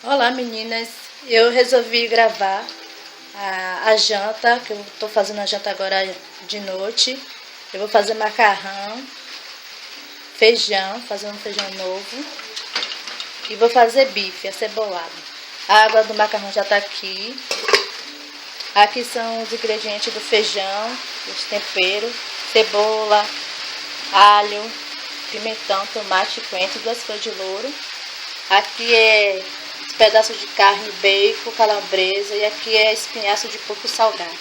Olá meninas, eu resolvi gravar a janta, que eu tô fazendo a janta agora de noite. Eu vou fazer macarrão, feijão, fazer um feijão novo e vou fazer bife acebolado. A água do macarrão já tá aqui. Aqui são os ingredientes do feijão, os temperos, cebola, alho, pimentão, tomate, coentro, 2 folhas de louro. Aqui é pedaços de carne, bacon, calabresa, e aqui é espinhaço de porco salgado.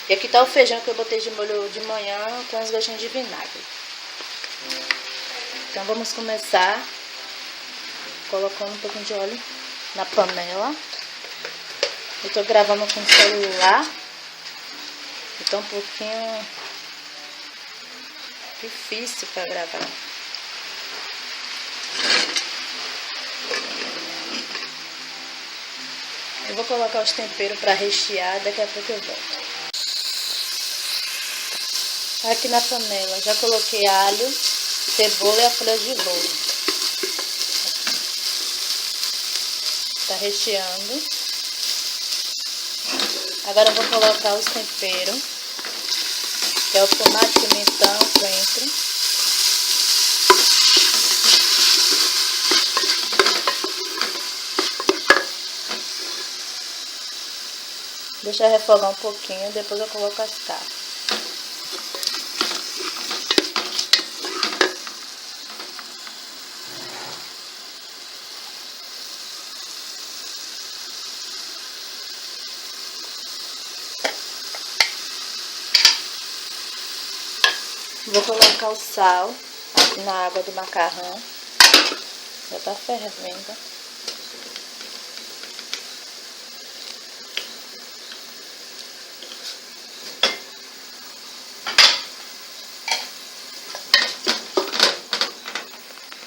E aqui tá o feijão que eu botei de molho de manhã com uns gotinhos de vinagre. Então vamos começar colocando um pouquinho de óleo na panela. Eu tô gravando com o celular, então um pouquinho difícil para gravar. Eu vou colocar os temperos para rechear, daqui a pouco eu volto. Aqui na panela já coloquei alho, cebola e a folha de louro. Tá recheando. Agora eu vou colocar os temperos, que é o tomate, pimentão, coentro. Deixa refogar um pouquinho, depois eu coloco as carnes. Vou colocar o sal aqui na água do macarrão. Já tá fervendo.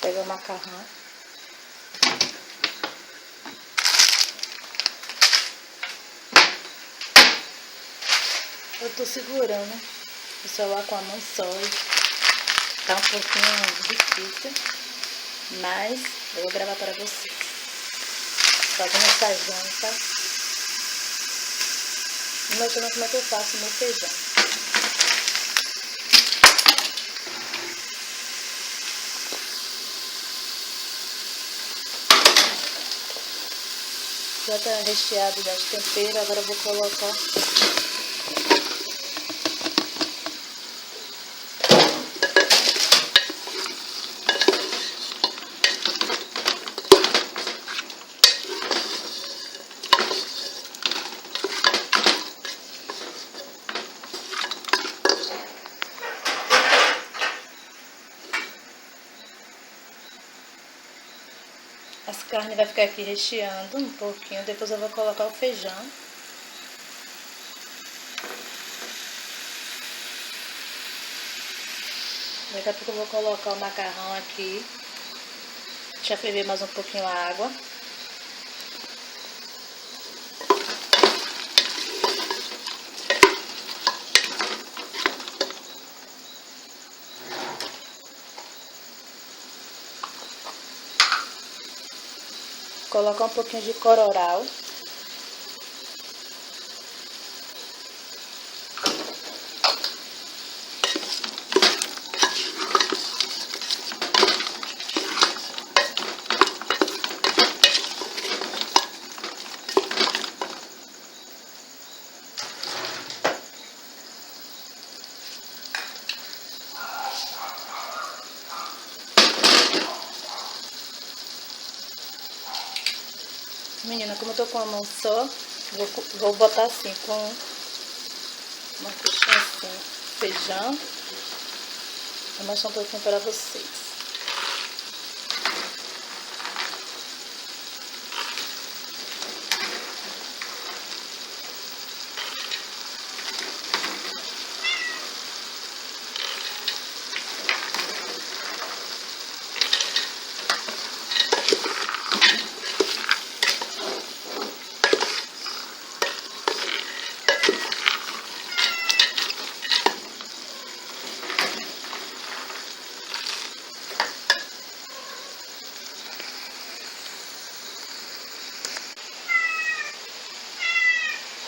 Pega o macarrão. Eu tô segurando o celular com a mão só. Tá um pouquinho difícil, mas eu vou gravar para vocês. Fazendo essa janta. Imaginando como é que eu faço o meu feijão. Já tá recheado das temperos, agora eu vou colocar as carnes, vai ficar aqui recheando um pouquinho, depois eu vou colocar o feijão. Daqui a pouco eu vou colocar o macarrão aqui. Deixa ferver mais um pouquinho a água. Colocar um pouquinho de colorau. Menina, como eu tô com a mão só, vou botar assim, com uma cuchinha assim, feijão. Vou mostrar um pouquinho para vocês.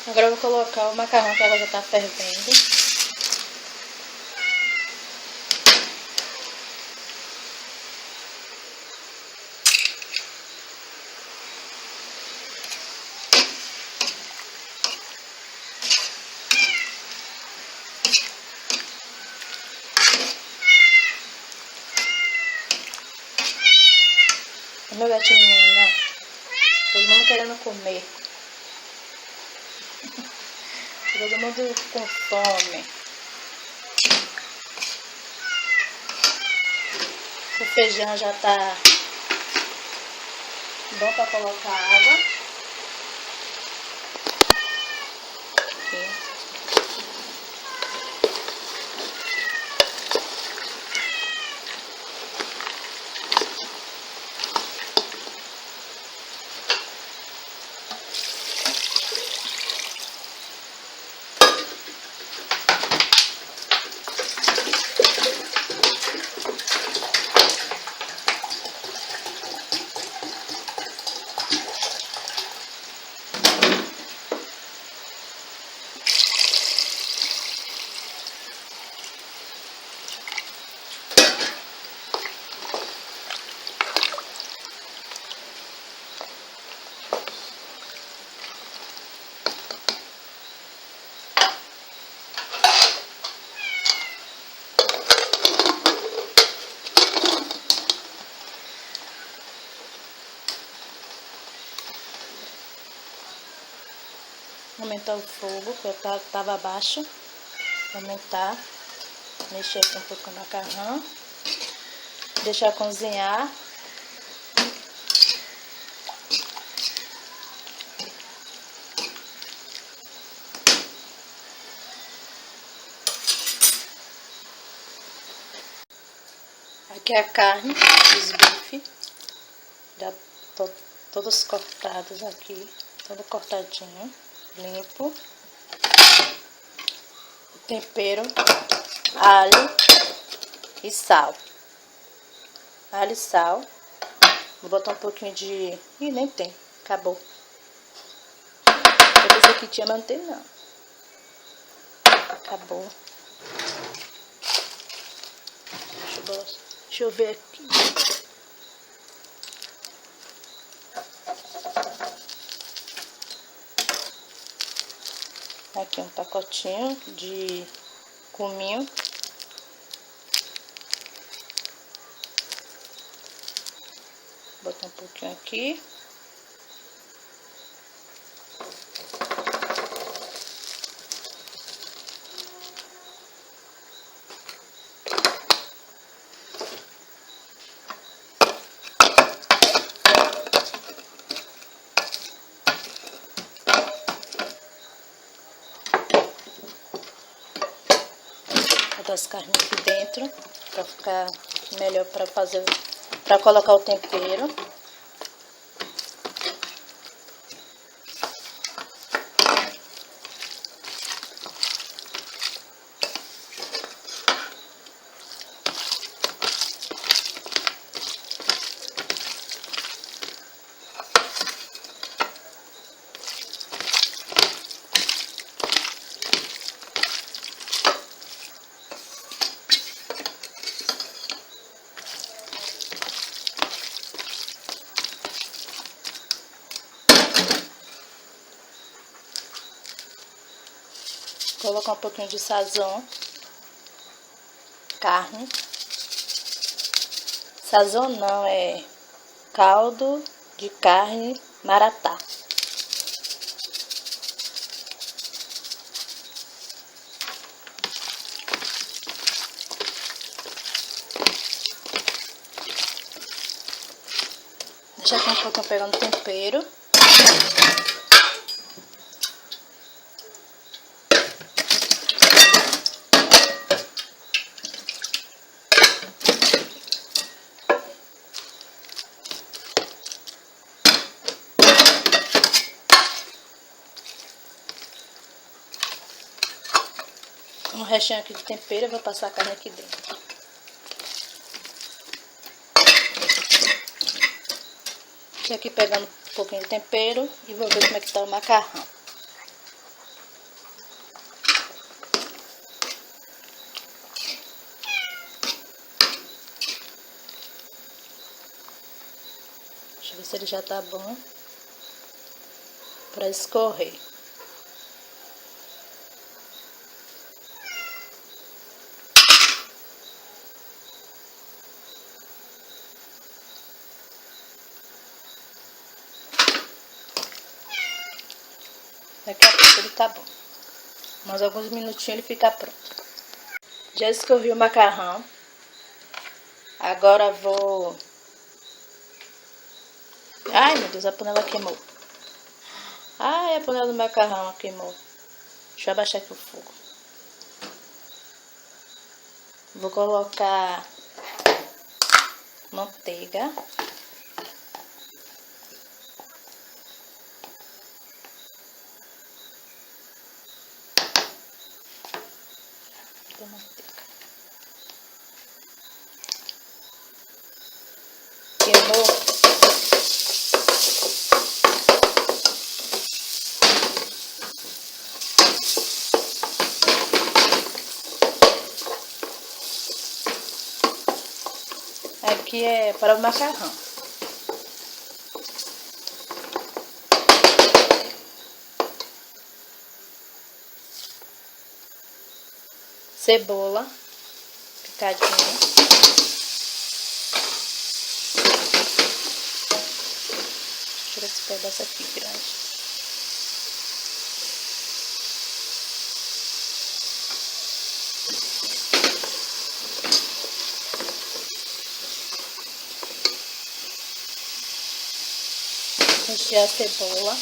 Agora eu vou colocar o macarrão, que a água já tá fervendo. O meu gatinho, não. Todo mundo querendo comer. Todo mundo com fome. O feijão já tá bom para colocar água. Aqui. Aumentar o fogo, que eu tava baixo. Aumentar. Mexer aqui um pouco no macarrão. Deixar cozinhar. Aqui é a carne, os bifes. Já todos cortados aqui. Todo cortadinho. Limpo. Tempero, alho e sal. Alho e sal. Vou botar um pouquinho de... Ih, nem tem. Acabou. Eu pensei que tinha, mas não tem não. Acabou. Deixa eu ver aqui. Aqui um pacotinho de cominho. Vou botar um pouquinho aqui. As carnes aqui dentro para ficar melhor para colocar o tempero. Colocar um pouquinho de sazon, carne, sazon não, é caldo de carne maratá. Deixa aqui um pouquinho pegando tempero. Um restinho aqui de tempero, eu vou passar a carne aqui dentro. Deixa aqui pegando um pouquinho de tempero e vou ver como é que tá o macarrão. Deixa eu ver se ele já tá bom para escorrer. Daqui a pouco ele tá bom. Mais alguns minutinhos ele fica pronto. Já escorri o macarrão. Agora vou... Ai, meu Deus, a panela queimou. Ai, a panela do macarrão queimou. Deixa eu abaixar aqui o fogo. Vou colocar manteiga. Queimou. Aqui é para o macarrão. Cebola picadinha. Tira esse pedaço aqui grande. Mexer a cebola.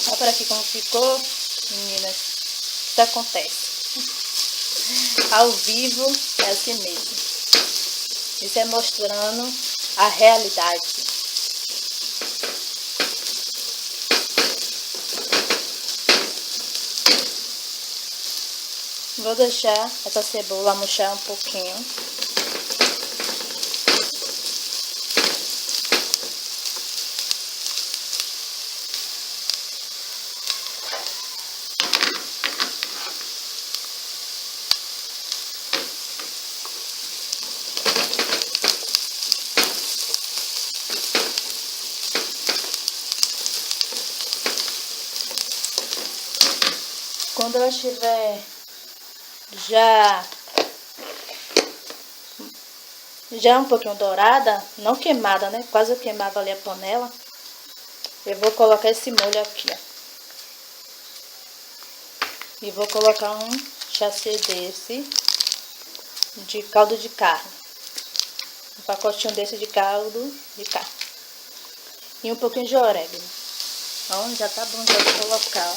Olha por aqui como ficou, meninas. Isso acontece. Ao vivo é assim mesmo. Isso é mostrando a realidade. Vou deixar essa cebola murchar um pouquinho. Quando ela estiver já um pouquinho dourada, não queimada, né? Quase eu queimava ali a panela. Eu vou colocar esse molho aqui, ó. E vou colocar um sachê desse de caldo de carne. Um pacotinho desse de caldo de carne. E um pouquinho de orégano. Então, já tá bom, já vou colocar, ó.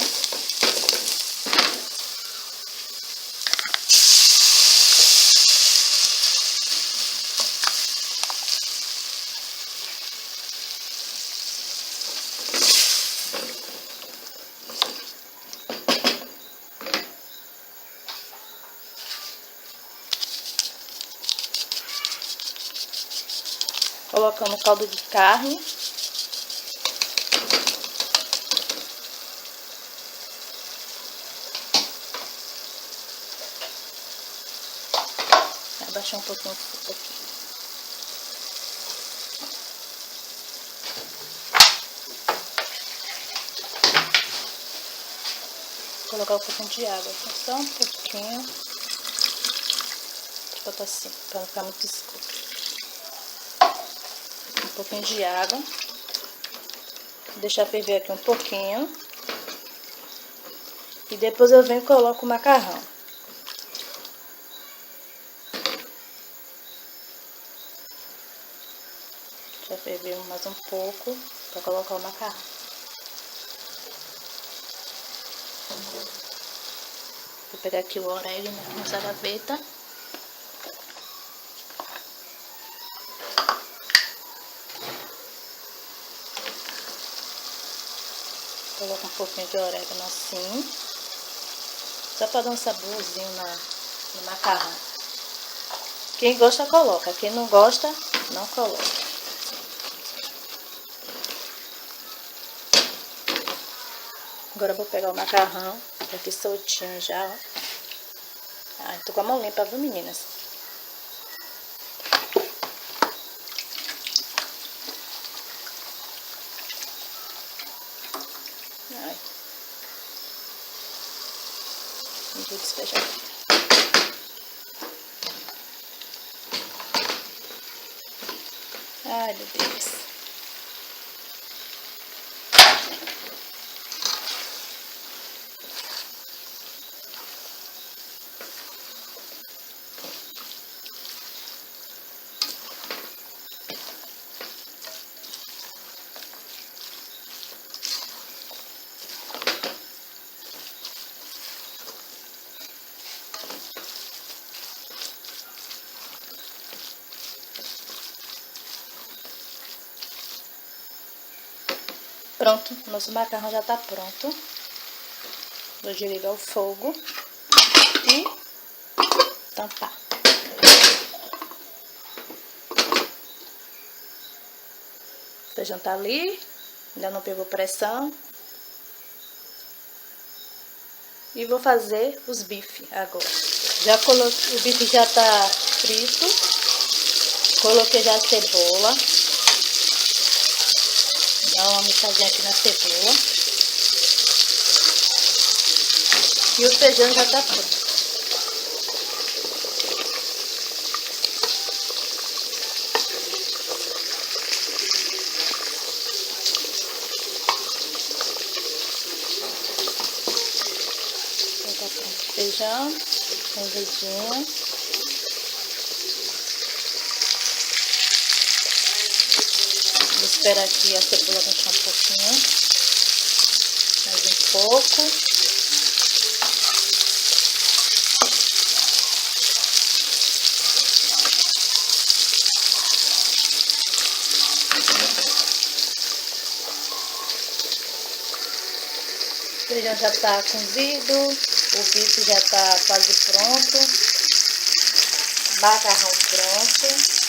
Colocando caldo de carne. Abaixar um pouquinho o fogo aqui. Vou colocar um pouquinho de água aqui, só um pouquinho. Vou botar assim, para não ficar muito escuro. Um pouquinho de água. Vou deixar ferver aqui um pouquinho. E depois eu venho e coloco o macarrão. Deixa ferver mais um pouco para colocar o macarrão. Vou pegar aqui o orégano nessa gaveta. Coloco um pouquinho de orégano assim. Só para dar um saborzinho no macarrão. Quem gosta, coloca. Quem não gosta, não coloca. Agora eu vou pegar o macarrão. Tá aqui soltinho já, ó. Ai, tô com a mão limpa, viu, meninas? Ai. Vou despejar. Ai, meu Deus. Pronto, nosso macarrão já tá pronto. Vou desligar o fogo e tampar. O feijão tá ali, ainda não pegou pressão. E vou fazer os bifes agora. Já coloquei, o bife já tá frito. Coloquei já a cebola. Dá uma mixadinha aqui na cebola. E o feijão já tá pronto. Já tá pronto o feijão, cozidinho. Vou esperar aqui a cebola mexer um pouquinho. Mais um pouco. O feijão já tá cozido, o bife já tá quase pronto, macarrão pronto.